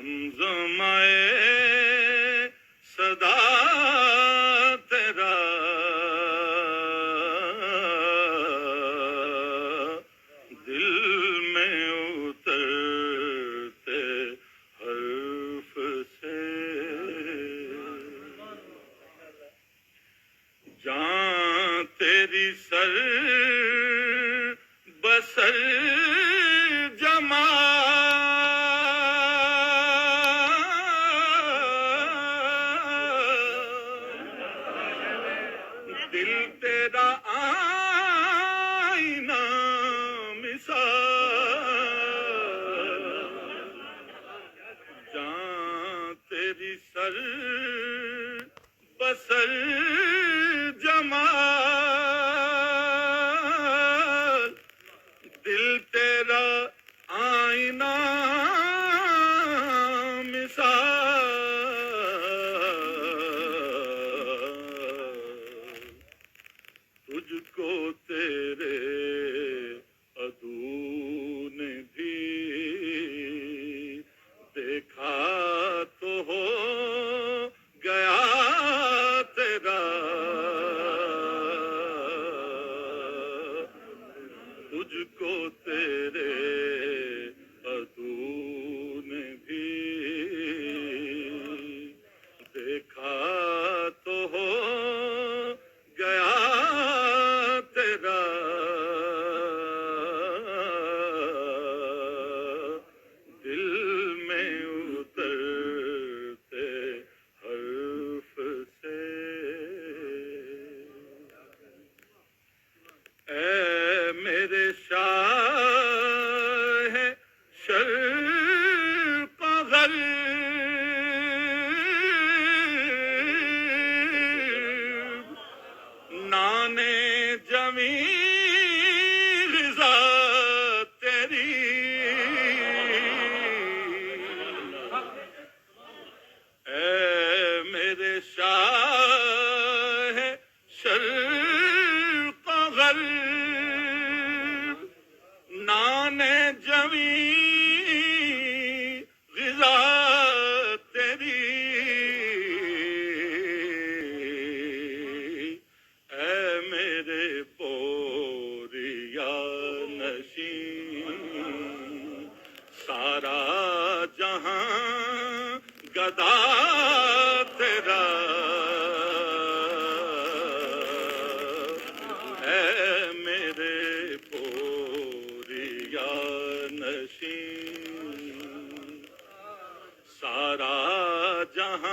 زمزمائے صدا تیرا دل میں اترتے حرف سے جان تیری سر بسر دل تیرا آئینہ مثال جان تیری سر بسر جمال دل تیرا آئینہ تجھ کو تیرے عدو نے بھی دیکھا تو ہو گیا تیرا تجھ کو تیرے عدو نے بھی دیکھا تو ہو گیا تیرا دل میں اترتے حرف سے اے میرے شاہ شرق و غرب نانے جمی غذا تیری اے میرے شاہ شرق و غرب نانے جمی غذا تیری اے میرے بوریا نشین سارا جہاں گدا تیرا اے میرے بوریا نشین سارا جہاں